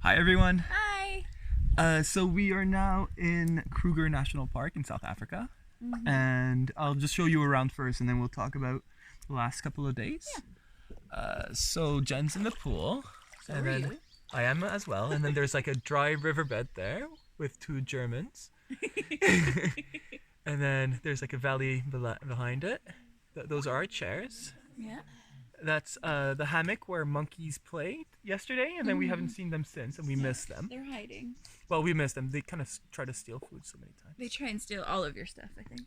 Hi everyone. Hi. So we are now in Kruger National Park in South Africa, and I'll just show you around first, and then we'll talk about the last couple of days. So Jen's in the pool, So and are then you. I am as well, and then there's like a dry riverbed there with two Germans, and then there's like a valley behind it. Those are our chairs. Yeah. That's the hammock where monkeys played yesterday, and then we haven't seen them since, and we miss them. They're hiding. Well, we miss them. They kind of try to steal food so many times. They try and steal all of your stuff, I think.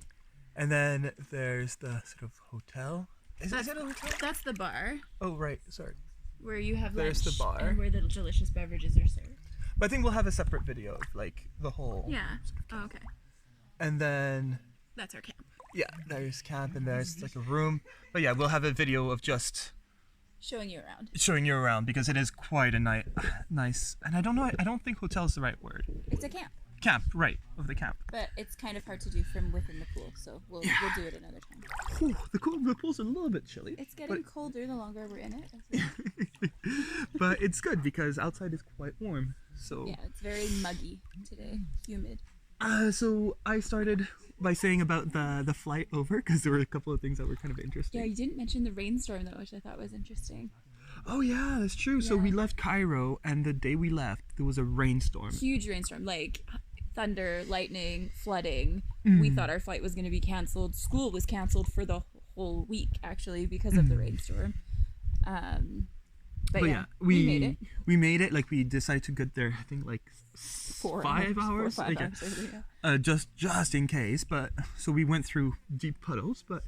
And then there's the sort of hotel. Is it a hotel? That's the bar Oh, right. Sorry. where you have There's lunch the bar. and where the delicious beverages are served. But I think we'll have a separate video of like the whole. Yeah. Oh, okay. And then That's our camp. yeah, there's camp and there's like a room. But yeah, we'll have a video of just Showing you around. showing you around because it is quite a nice. And I don't know. I don't think hotel is the right word. It's a camp, Camp, right? Of the camp. but it's kind of hard to do from within the pool, so we'll do it another time. Whew, the pool's a little bit chilly. It's getting colder the longer we're in it. I think. But it's good because outside is quite warm. So Yeah, it's very muggy today, humid. so I started by saying about the flight over because there were a couple of things that were kind of interesting. Yeah, you didn't mention the rainstorm though, which I thought was interesting. Oh yeah, that's true. So we Yeah. left Cairo, and the day we left, there was a rainstorm. Huge rainstorm, like thunder, lightning, flooding. We thought our flight was going to be canceled. School was canceled for the whole week actually because of the rainstorm. But yeah, we made it. We made it. Like we decided to get there. I think like 5 hours. 4 or 5 like, hours. Yeah. just in case. But so we went through deep puddles, but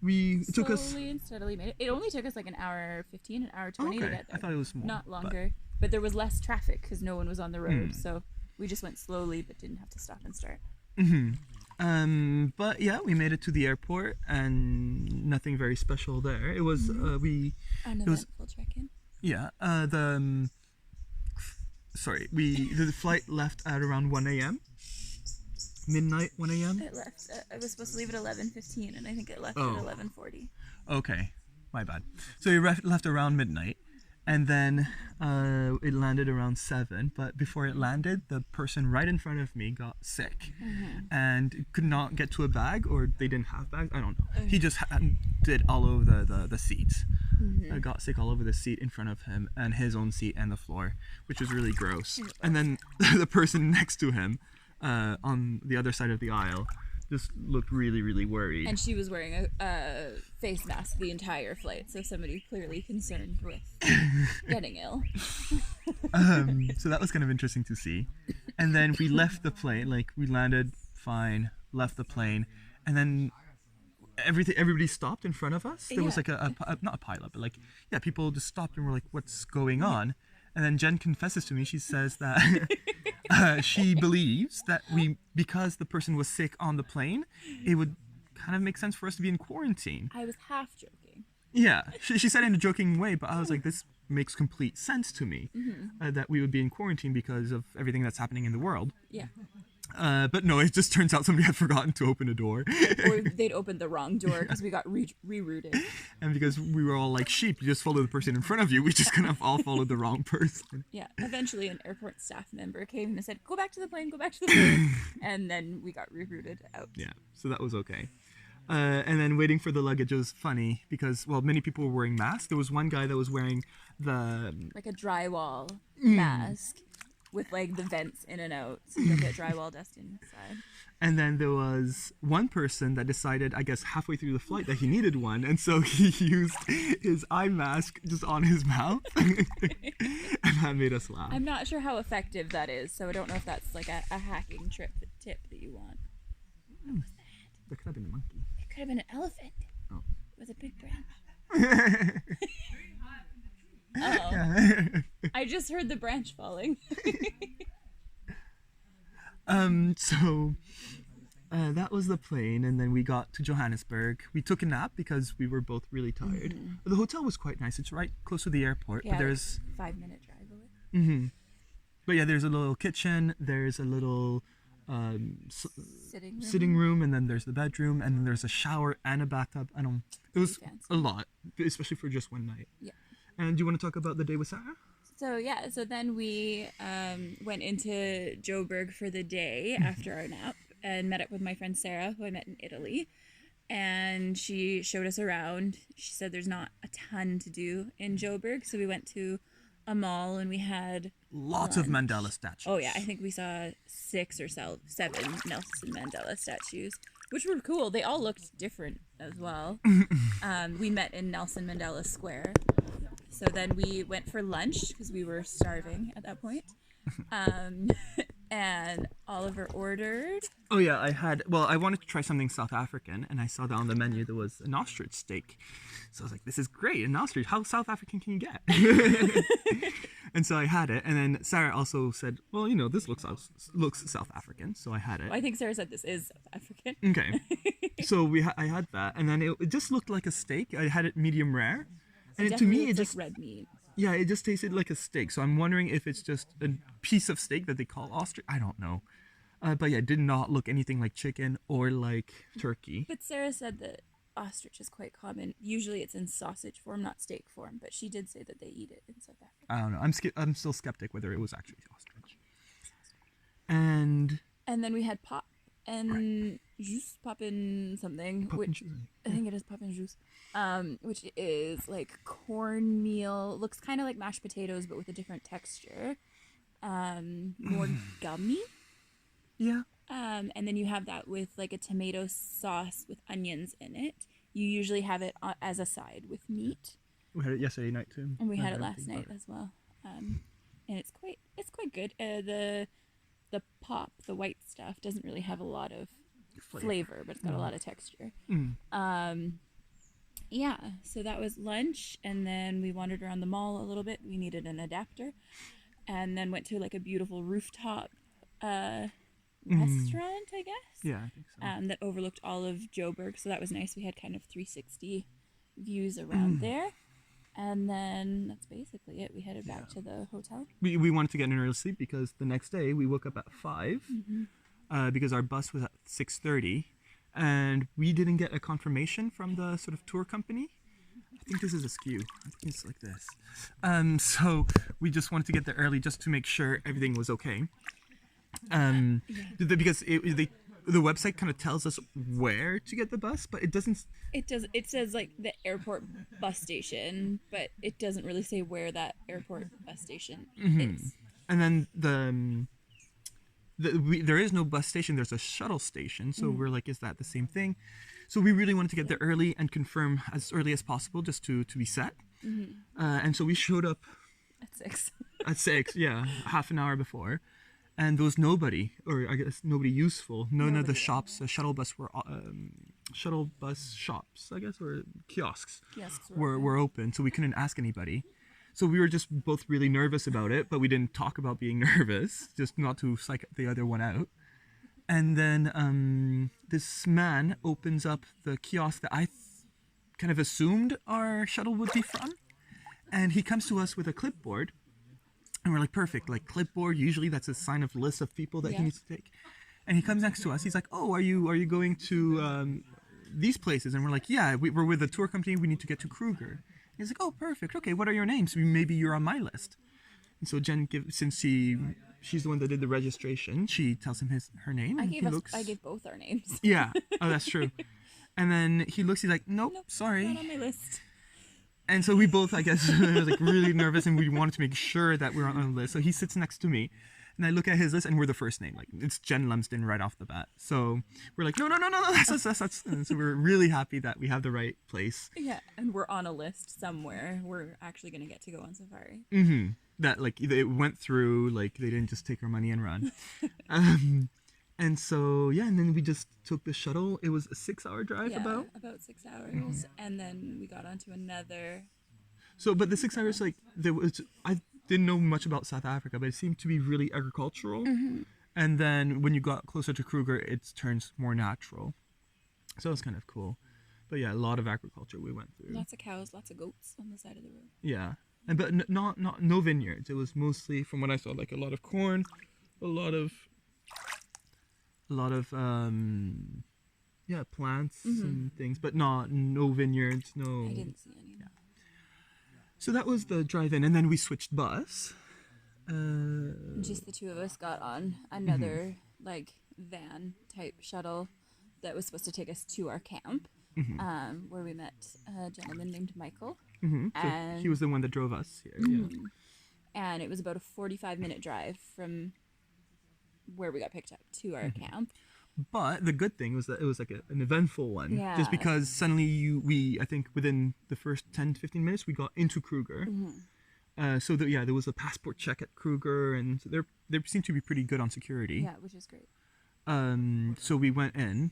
it took us. Slowly and steadily made it. It only took us like an hour 15, an hour 20 to Okay, get there. I thought it was more. Not longer, but there was less traffic because no one was on the road. So we just went slowly, but didn't have to stop and start. But yeah, we made it to the airport, and nothing very special there. It was Uneventful check-in. Yeah, the flight left at around 1 a.m. Midnight, 1 a.m. It left. I was supposed to leave at 11:15, and I think it left Oh. at 11:40. Okay, my bad. So we left around midnight, and then it landed around 7. But before it landed, the person right in front of me got sick, and could not get to a bag, or they didn't have bags. I don't know. He just did all over the seats. Got sick all over the seat in front of him, and his own seat and the floor, which was really gross. And then the person next to him, on the other side of the aisle, just looked really, really worried. And she was wearing a face mask the entire flight, so somebody clearly concerned with getting ill. So that was kind of interesting to see. And then we left the plane, like we landed fine, left the plane, and then everybody stopped in front of us. There was like not a pilot, but like, yeah, people just stopped and were like, what's going on? And then Jen confesses to me, she says that she believes that because the person was sick on the plane, it would kind of make sense for us to be in quarantine. I was half joking. Yeah, she said it in a joking way, but I was like, this makes complete sense to me, that we would be in quarantine because of everything that's happening in the world. Yeah. But no, it just turns out somebody had forgotten to open a door. Or they'd opened the wrong door because we got rerouted. And because we were all like sheep, you just follow the person in front of you, we just kind of all followed the wrong person. Yeah. Eventually, an airport staff member came and said, "Go back to the plane. Go back to the plane." And then we got rerouted out. Yeah, so that was okay. And then waiting for the luggage was funny because, well, many people were wearing masks. There was one guy that was wearing like a drywall mask with like the vents in and out, so you don't get drywall dust inside. And then there was one person that decided, I guess halfway through the flight, that he needed one, and so he used his eye mask just on his mouth, and that made us laugh. I'm not sure how effective that is, so I don't know if that's like a hacking tip that you want. That could have been a monkey. It could have been an elephant Oh. with a big branch. Oh, I just heard the branch falling. So that was the plane, and then we got to Johannesburg. We took a nap because we were both really tired. The hotel was quite nice. It's right close to the airport, Yeah, but there's 5-minute drive away. but yeah, there's a little kitchen. There's a little Sitting room. and then there's the bedroom, and then there's a shower and a bathtub. It was Fancy. a lot, especially for just one night. Yeah. And do you want to talk about the day with Sarah? So then we went into Joburg for the day after our nap and met up with my friend Sarah, who I met in Italy. And she showed us around. She said there's not a ton to do in Joburg, so we went to a mall and we had Lots of lunch. Mandela statues. Oh yeah, I think we saw 6 or 7 Nelson Mandela statues, which were cool. They all looked different as well. We met in Nelson Mandela Square. So then we went for lunch because we were starving at that point. And Oliver ordered. Oh yeah, I wanted to try something South African, and I saw that on the menu there was an ostrich steak. So I was like, this is great, an ostrich. How South African can you get? And so I had it, and then Sarah also said, well, this looks South African, so I had it. Well, I think Sarah said this is South African. Okay. So I had that, and then it just looked like a steak. I had it medium rare. And to me, it just like red meat. Yeah, it just tasted like a steak. So I'm wondering if it's just a piece of steak that they call ostrich. I don't know. But yeah, it did not look anything like chicken or like turkey. But Sarah said that ostrich is quite common. Usually it's in sausage form, not steak form. But she did say that they eat it in South Africa. I don't know. I'm still skeptic whether it was actually ostrich. And then we had pop and juice, poppin' something. I think it is poppin' juice. Which is like cornmeal. Looks kind of like mashed potatoes, but with a different texture. More gummy. Yeah. And then you have that with like a tomato sauce with onions in it. You usually have it as a side with meat. We had it yesterday night too. And we had it last night as well. And it's quite good. The pop, the white stuff, doesn't really have a lot of flavor, but it's got a lot of texture. Yeah, so that was lunch, and then we wandered around the mall a little bit. We needed an adapter, and then went to like a beautiful rooftop restaurant, I guess. Yeah, I think so. That overlooked all of Joburg, so that was nice. We had kind of 360 views around there. And then that's basically it. We headed back to the hotel. We wanted to get an early sleep because the next day we woke up at 5 because our bus was at 6:30, and we didn't get a confirmation from the sort of tour company. I think this is askew. I think it's like this. So we just wanted to get there early just to make sure everything was okay. Because the website kind of tells us where to get the bus, but it doesn't. It says like the airport bus station, but it doesn't really say where that airport bus station is. And then there is no bus station. There's a shuttle station. So we're like, is that the same thing? So we really wanted to get there early and confirm as early as possible, just to be set. And so we showed up at 6. At 6, yeah, half an hour before. And there was nobody, or I guess nobody useful. None of the shops, shuttle bus shops, I guess, or kiosks were open, so we couldn't ask anybody. So we were just both really nervous about it, but we didn't talk about being nervous, just not to psych the other one out. And then this man opens up the kiosk that I kind of assumed our shuttle would be from, and he comes to us with a clipboard. And we're like, perfect, like clipboard, usually that's a sign of list of people that he needs to take. And he comes next to us. He's like, oh, are you going to these places? And we're like, yeah, we're with a tour company. We need to get to Kruger. He's like, oh, perfect. Okay, what are your names? Maybe you're on my list. And so Jen, since she's the one that did the registration, she tells him her name. I gave both our names. Yeah, oh, that's true. And then he looks, he's like, nope, sorry. Not on my list. And so we both, I guess, was like really nervous, and we wanted to make sure that we were on the list. So he sits next to me, and I look at his list, and we're the first name. Like, it's Jen Lumsden right off the bat. So we're like, no, that's. And so we're really happy that we have the right place. Yeah, and we're on a list somewhere. We're actually going to get to go on safari. That, like, it went through, like, they didn't just take our money and run. And so, yeah, and then we just took the shuttle. It was a 6-hour drive about 6 hours. And then we got onto another. So, but the 6 hours, like, I didn't know much about South Africa, but it seemed to be really agricultural. And then when you got closer to Kruger, it turns more natural. So it was kind of cool. But yeah, a lot of agriculture we went through. Lots of cows, lots of goats on the side of the road. Yeah. But no vineyards. It was mostly, from what I saw, like a lot of corn, a lot of plants and things, but no vineyards, no. I didn't see any. So that was the drive-in, and then we switched bus. Just the two of us got on another like van type shuttle that was supposed to take us to our camp, where we met a gentleman named Michael. So And he was the one that drove us here. Yeah. and it was about a 45-minute drive from where we got picked up to our camp. But the good thing was that it was like an eventful one. Yeah. Just because suddenly I think within the first 10 to 15 minutes, we got into Kruger. So there was a passport check at Kruger, and so they seemed to be pretty good on security. Yeah, which is great. So we went in,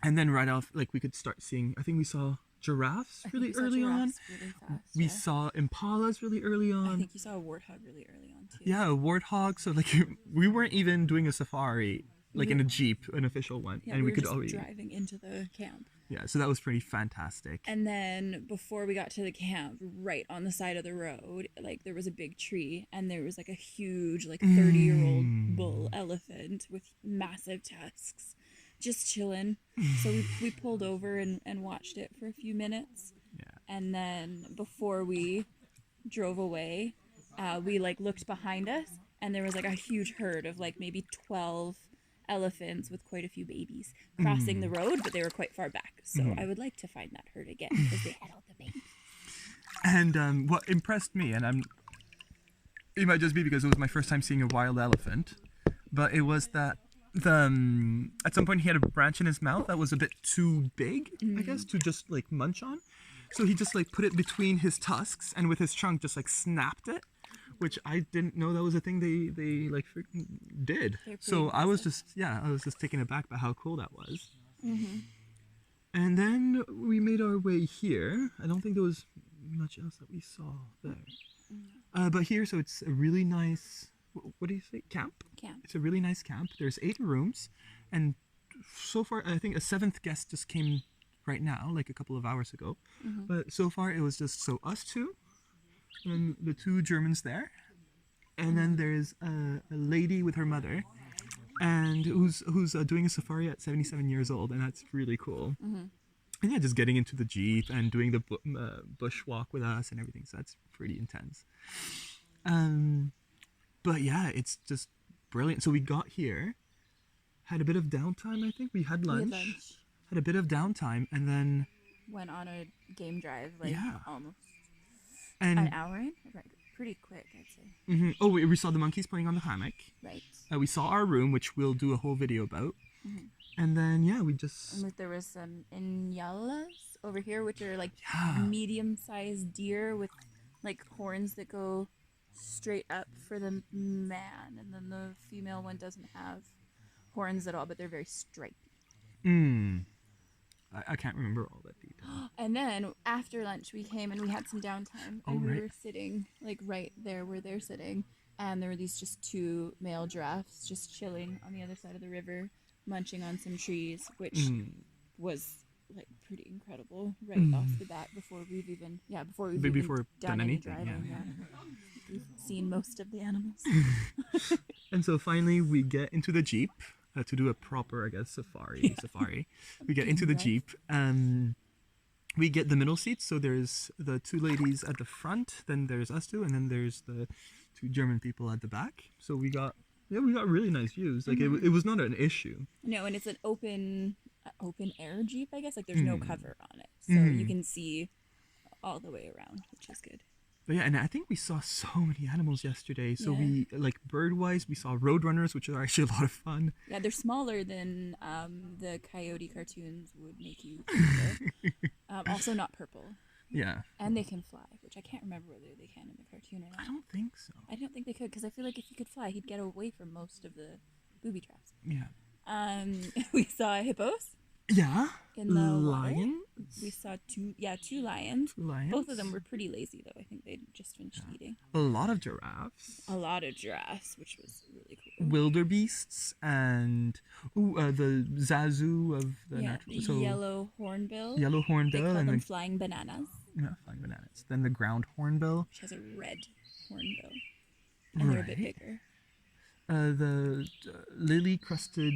and then right off, like we could start seeing. I think we saw giraffes really early on. Really fast, We saw impalas really early on. I think you saw a warthog really early on too. Yeah, a warthog. So like we weren't even doing a safari, like in a jeep, an official one, Yeah, and we we were could just already. driving into the camp. Yeah, so that was pretty fantastic. And then before we got to the camp, right on the side of the road, like there was a big tree, and there was like a huge, like 30-year-old bull elephant with massive tusks, just chilling. So we pulled over and watched it for a few minutes. Yeah. And then before we drove away, we like looked behind us, and there was like a huge herd of like maybe 12 elephants with quite a few babies crossing the road, but they were quite far back. So I would like to find that herd again because they had all the babies. And what impressed me, and it might just be because it was my first time seeing a wild elephant, but it was that at some point he had a branch in his mouth that was a bit too big, I guess, to just like munch on. So he just like put it between his tusks, and with his trunk just like snapped it, which I didn't know that was a thing they like freaking did. So I was just taken aback by how cool that was. And then we made our way here. I don't think there was much else that we saw there. But here, so it's a really nice, what do you say, camp? Camp. It's a really nice camp. There's 8 rooms, and so far I think a 7th guest just came right now, like a couple of hours ago. But so far it was just us two, and the 2 Germans there, and then there's a lady with her mother, and who's doing a safari at 77 years old, and that's really cool. And yeah, just getting into the jeep and doing the bushwalk with us and everything, so that's pretty intense. But yeah, it's just brilliant. So we got here, had a bit of downtime. I think we had lunch, had a bit of downtime, and then went on a game drive, like Yeah. almost and an hour in, right? Pretty quick, I'd say. Oh, we saw the monkeys playing on the hammock. Right. We saw our room, which we'll do a whole video about. And then yeah, we just And there was some inyalas over here, which are like Yeah. medium-sized deer with like horns that go straight up for the man, and then the female one doesn't have horns at all, but they're very stripy. I can't remember all that detail. And then after lunch, we came and we had some downtime, and we were sitting like right there where they're sitting, and there were these just 2 male giraffes just chilling on the other side of the river, munching on some trees, which was like pretty incredible right off the bat before we've even done any anything, driving. yeah. We've seen most of the animals. And so finally we get into the jeep to do a proper, I guess, safari. We get into the jeep. We get the middle seats, so there's the 2 ladies at the front, then there's us 2, and then there's the 2 German people at the back. So we got really nice views. Like it was not an issue. No, and it's an open air jeep, I guess. Like there's no cover on it, so you can see all the way around, which is good. But yeah, and I think we saw so many animals yesterday. So Yeah. we, like bird-wise, we saw roadrunners, which are actually a lot of fun. Yeah, they're smaller than the coyote cartoons would make you think of. Also not purple. Yeah. And they can fly, which I can't remember whether they can in the cartoon or not. I don't think so. I don't think they could, because I feel like if he could fly, he'd get away from most of the booby traps. Yeah. We saw hippos Yeah. in the water. Lions. We saw 2 lions. 2 lions. Both of them were pretty lazy, though. I think they'd just finished eating. A lot of giraffes. A lot of giraffes, which was really cool. Wildebeests and the zazu of the Yeah, natural. the So yellow hornbill. yellow They hornbill call and them the flying bananas, flying bananas. Then the ground hornbill. which has a red hornbill. And they're a bit Right. bigger. The lily crested.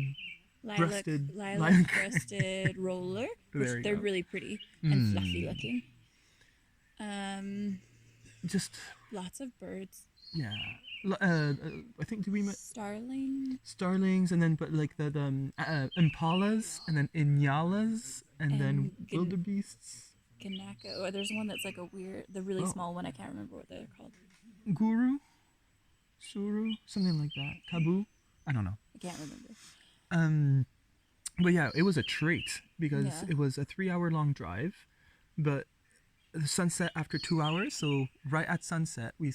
Breasted Lilac crested roller, There which you they're go. really pretty and fluffy looking. just Lots of birds. yeah. I think did we met Starling starlings, and then but like impalas, and then inyalas, and then and wildebeests. Ganako. Or there's one that's like a weird, the really Oh. small one. I can't remember what they're called. Guru, suru, something like that. Tabu. I don't know. I can't remember. But yeah, it was a treat because Yeah. it was a 3 hour long drive, but the sunset after 2 hours. So right at sunset, they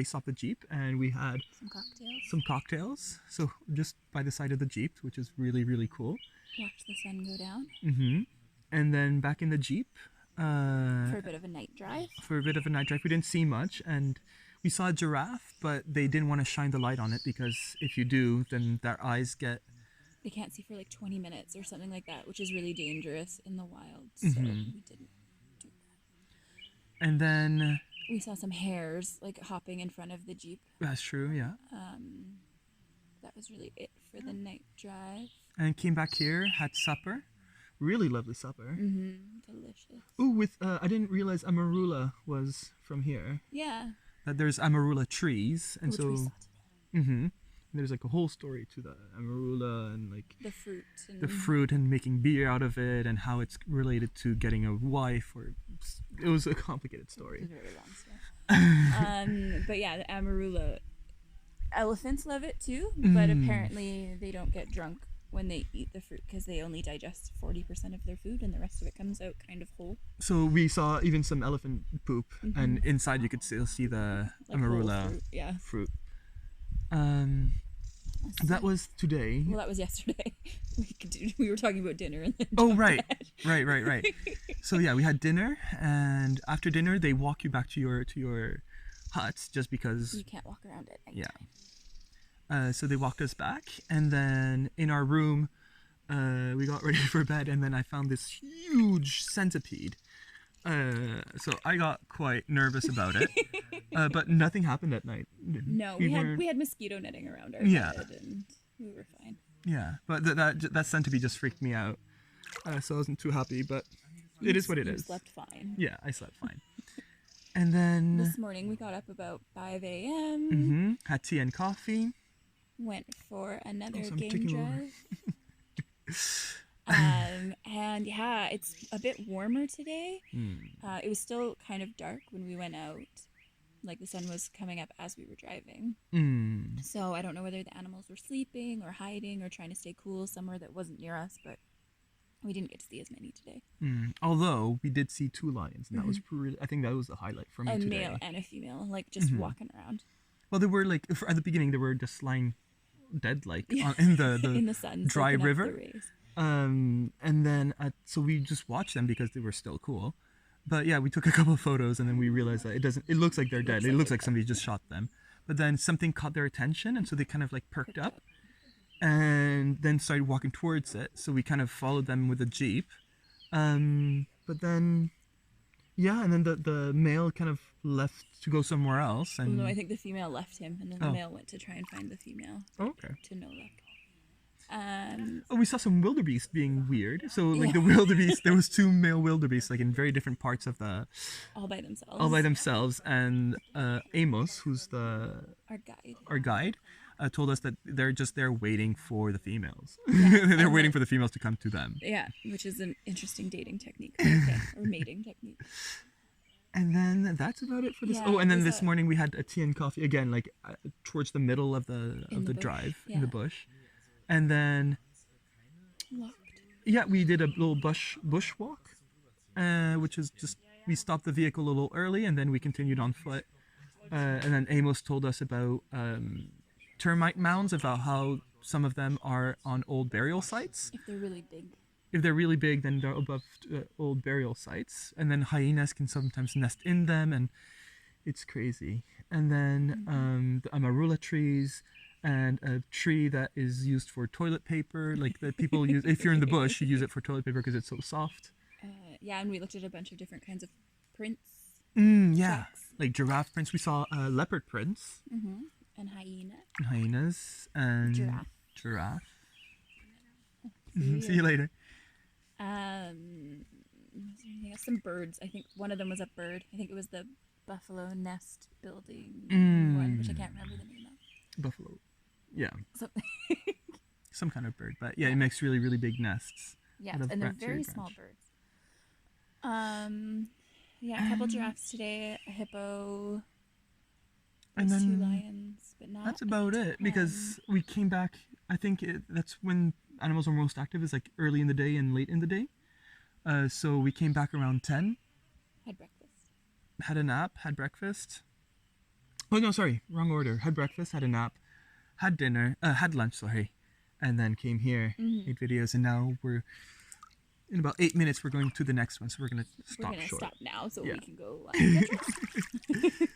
stopped the jeep, and we had Some cocktails. some cocktails. So just by the side of the jeep, which is really really cool. Watch the sun go down And then back in the jeep for a bit of a night drive. for a bit of a night drive. We didn't see much, and we saw a giraffe, but they didn't want to shine the light on it because if you do, then their eyes get. They can't see for like 20 minutes or something like that, which is really dangerous in the wild. So we didn't do that. And then We saw some hares like hopping in front of the jeep. that's true, yeah. That was really it for the night drive. And came back here, had supper, really lovely supper. Delicious. Ooh, with I didn't realize amarula was from here. Yeah. That there's amarula trees, and Which we saw so today. there's like a whole story to the amarula and like The fruit. And the fruit and making beer out of it and how it's related to getting a wife. Or it was a complicated It's story. a very long story. But yeah, the amarula. Elephants love it too, but apparently they don't get drunk when they eat the fruit because they only digest 40% of their food and the rest of it comes out kind of whole. So we saw even some elephant poop, and inside you could still see the Like amarula whole fruit. Yeah. fruit. That was today. Well, that was yesterday. We were talking about dinner and then. Oh, right. Right. So yeah, we had dinner, and after dinner they walk you back to your huts just because. You can't walk around at night. Yeah. So they walked us back, and then in our room, we got ready for bed, and then I found this huge centipede. So I got quite nervous about it, but nothing happened at night. No, we had mosquito netting around our Yeah. bed and we were fine. Yeah, but that centipede just freaked me out, so I wasn't too happy. But it is what it You is. slept fine. Yeah, I slept fine. And then This morning we got up about 5 a.m. Had tea and coffee. Went for another so I'm game taking over. drive. And yeah, it's a bit warmer today. It was still kind of dark when we went out. Like the sun was coming up as we were driving. So I don't know whether the animals were sleeping or hiding or trying to stay cool somewhere that wasn't near us, but we didn't get to see as many today. Although we did see 2 lions, and that was pretty. I think that was the highlight for me A today. male and a female, like just walking around. Well, they were like at the beginning they were just lying dead, like in the In the sun, dry soaking up river. the rays. And then so we just watched them because they were still cool. But yeah, we took a couple of photos, and then we realized that it looks like they're dead. It looks like somebody just shot them. But then something caught their attention, and so they kind of like perked up and then started walking towards it. So we kind of followed them with a jeep. But then yeah, and then the male kind of left to go somewhere else, and No, I think the female left him, and then the male went to try and find the female. okay. To no luck. Oh, we saw some wildebeest being weird. So like the wildebeest, there was 2 male wildebeest like in very different parts of the All by themselves. all by themselves, and Amos, who's Our guide. our guide, told us that they're just there waiting for the females. They're waiting for the females to come to them. Yeah, which is an interesting dating technique. Okay, or mating technique. And then that's about it for this. Yeah, oh, and then we this saw- morning we had a tea and coffee again, like towards the middle of the the bush, drive in yeah. the bush, and then Locked. yeah, we did a little bushwalk, which is just we stopped the vehicle a little early, and then we continued on foot. And then Amos told us about termite mounds, about how some of them are on old burial sites. If they're really big. If they're really big, then they're above old burial sites, and then hyenas can sometimes nest in them, and it's crazy. And then the amarula trees, and a tree that is used for toilet paper, like that people use. If you're in the bush, you use it for toilet paper because it's so soft. Yeah, and we looked at a bunch of different kinds of prints. Yeah, Tracks. like giraffe prints. We saw leopard prints, And hyena. and hyenas, and Giraffe. See you later. Was there anything else? Some birds. I think one of them was a bird. I think it was the buffalo nest building Mm. one, which I can't remember the name of. Buffalo. Yeah. Something. Some kind of bird. But yeah, it makes really, really big nests. Yeah, out of and they're branch to very branch. small birds. Yeah, a couple giraffes today, a hippo, And there's two then lions, but not. that's a about it, ton. because we came back, I think that's when animals are most active, is like early in the day and late in the day. So we came back around 10, Had breakfast. had a nap, had breakfast. Oh no, sorry, wrong order. Had breakfast, had a nap, had dinner, had lunch, sorry, and then came here, made videos, and now we're in about 8 minutes. We're going to the next one, so we're gonna We're stop gonna short. stop now so Yeah. we can go. Get dressed.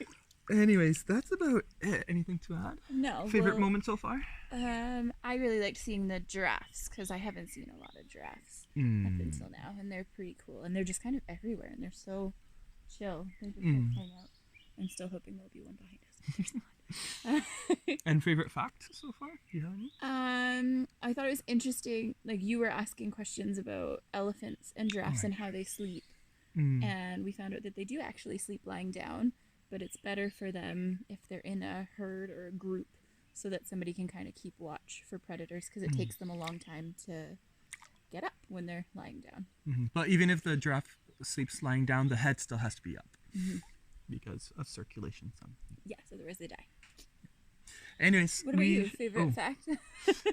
Anyways, that's about it. Anything to add? No. Favorite well, moment so far? I really liked seeing the giraffes because I haven't seen a lot of giraffes up until now, and they're pretty cool, and they're just kind of everywhere, and they're so chill. They just like hang out. I'm still hoping there'll be one behind us. But there's not. And favorite fact so far? You have any? I thought it was interesting. Like you were asking questions about elephants and giraffes and how they sleep, and we found out that they do actually sleep lying down, but it's better for them if they're in a herd or a group, so that somebody can kind of keep watch for predators, because it takes them a long time to get up when they're lying down. But even if the giraffe sleeps lying down, the head still has to be up because of circulation. Yes, otherwise they die. Anyways, What about you? Favorite fact?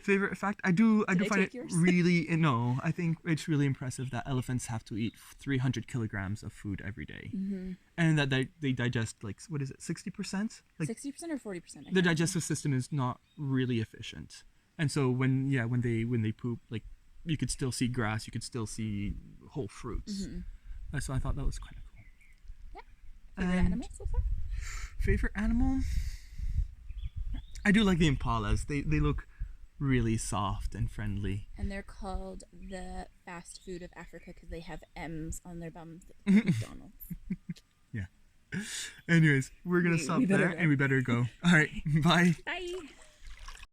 favorite fact? I do Did I find take it yours? really no. I think it's really impressive that elephants have to eat 300 kilograms of food every day, and that they digest like, what is it, 60%? Like 60% or 40%? the digestive system is not really efficient, and so when they poop, like you could still see grass, you could still see whole fruits. So I thought that was kind of cool. Yeah. Favorite And animal so far? favorite animal? I do like the impalas. They look really soft and friendly. And they're called the fast food of Africa because they have M's on their bums like McDonald's. Yeah. Anyways, we're gonna We stop better there go. and we better go. All right. Bye. Bye.